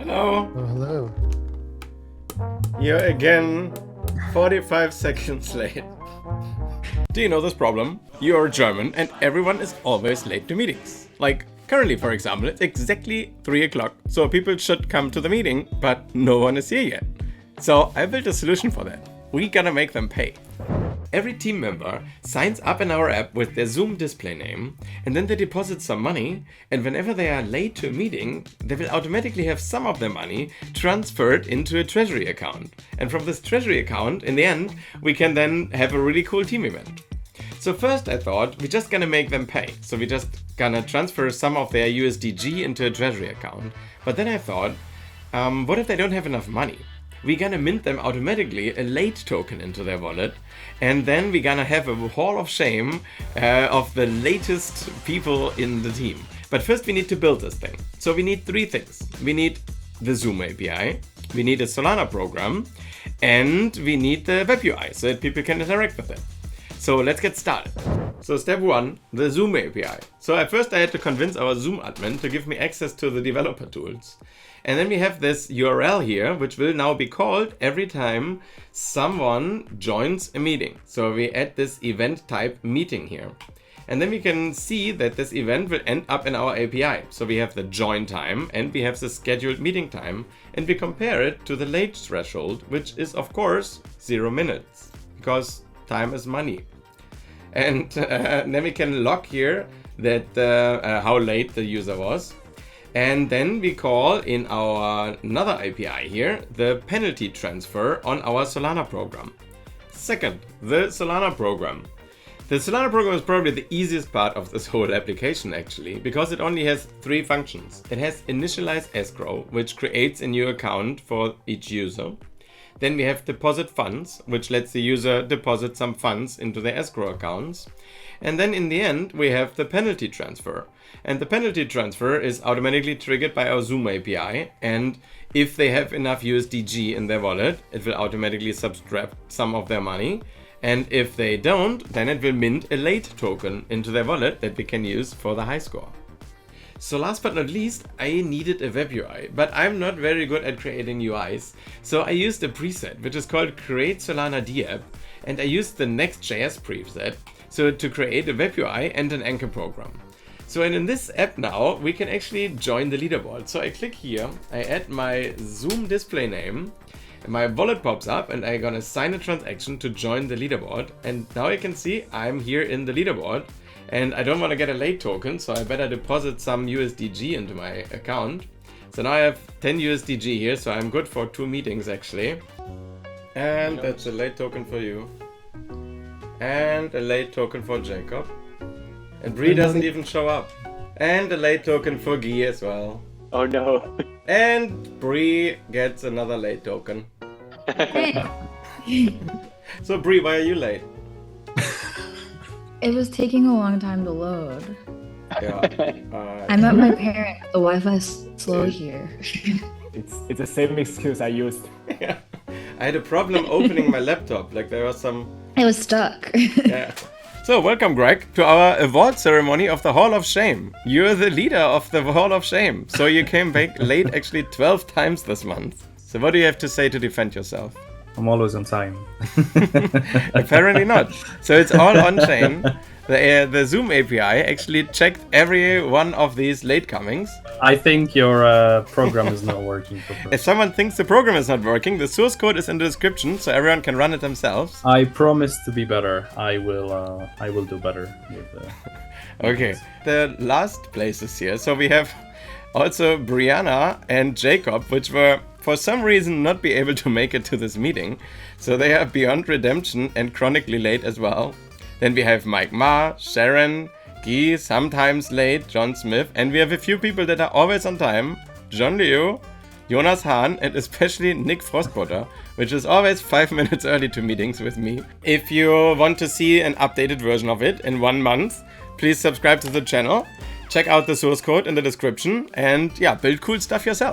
Hello. Oh, hello. You're again 45 seconds late. Do you know this problem? You're German and everyone is always late to meetings. Like currently, for example, it's exactly 3 o'clock. So people should come to the meeting, but no one is here yet. So I built a solution for that. We gotta make them pay. Every team member signs up in our app with their Zoom display name, and then they deposit some money, and whenever they are late to a meeting, they will automatically have some of their money transferred into a treasury account. And from this treasury account, in the end, we can then have a really cool team event. So first I thought we're just gonna make them pay. So we're just gonna transfer some of their USDG into a treasury account. But then I thought, what if they don't have enough money? We're gonna mint them automatically a late token into their wallet, and then we're gonna have a hall of shame of the latest people in the team. But first we need to build this thing. So we need 3 things. We need the Zoom API, we need a Solana program, and we need the web UI so that people can interact with it. So let's get started. So step 1, the Zoom API. So at first I had to convince our Zoom admin to give me access to the developer tools. And then we have this URL here, which will now be called every time someone joins a meeting. So we add this event type meeting here. And then we can see that this event will end up in our API. So we have the join time and we have the scheduled meeting time, and we compare it to the late threshold, which is of course 0 minutes, because time is money. And then we can log here that how late the user was. And then we call in our another API here the penalty transfer on our Solana program. Second, the Solana program. The Solana program is probably the easiest part of this whole application actually, because it only has 3 functions. It has initialize escrow, which creates a new account for each user. Then we have deposit funds, which lets the user deposit some funds into their escrow accounts. And then in the end, we have the penalty transfer. And the penalty transfer is automatically triggered by our Zoom API. And if they have enough USDG in their wallet, it will automatically subtract some of their money. And if they don't, then it will mint a late token into their wallet that we can use for the high score. So last but not least, I needed a web UI, but I'm not very good at creating UIs. So I used a preset, which is called Create Solana DApp, and I used the Next.js preset to create a web UI and an anchor program. So and in this app now, we can actually join the leaderboard. So I click here, I add my Zoom display name, my wallet pops up, and I'm gonna sign a transaction to join the leaderboard. And now you can see I'm here in the leaderboard. And I don't want to get a late token, so I better deposit some USDG into my account. So now I have 10 USDG here, so I'm good for 2 meetings actually. And that's a late token for you. And a late token for Jacob. And Bree doesn't even show up. And a late token for Guy as well. Oh no. And Bree gets another late token. So Bree, why are you late? It was taking a long time to load. Yeah. I'm at my parents. The Wi-Fi's slow here. It's the same excuse I used. Yeah. I had a problem opening my laptop. Like there was some... It was stuck. Yeah. So welcome, Greg, to our award ceremony of the Hall of Shame. You're the leader of the Hall of Shame. So you came back late actually 12 times this month. So what do you have to say to defend yourself? I'm always on time. Apparently not. So it's all on chain. The Zoom API actually checked every one of these latecomings. I think your program is not working properly. If someone thinks the program is not working, the source code is in the description, so everyone can run it themselves. I promise to be better. I will do better. Okay. The last places here. So we have also Brianna and Jacob, which were for some reason not be able to make it to this meeting. So they are beyond redemption and chronically late as well. Then we have Mike Ma, Sharon, Guy, sometimes late, John Smith, and we have a few people that are always on time. John Liu, Jonas Hahn, and especially Nick Frostbutter, which is always 5 minutes early to meetings with me. If you want to see an updated version of it in 1 month, please subscribe to the channel. Check out the source code in the description and yeah, build cool stuff yourself.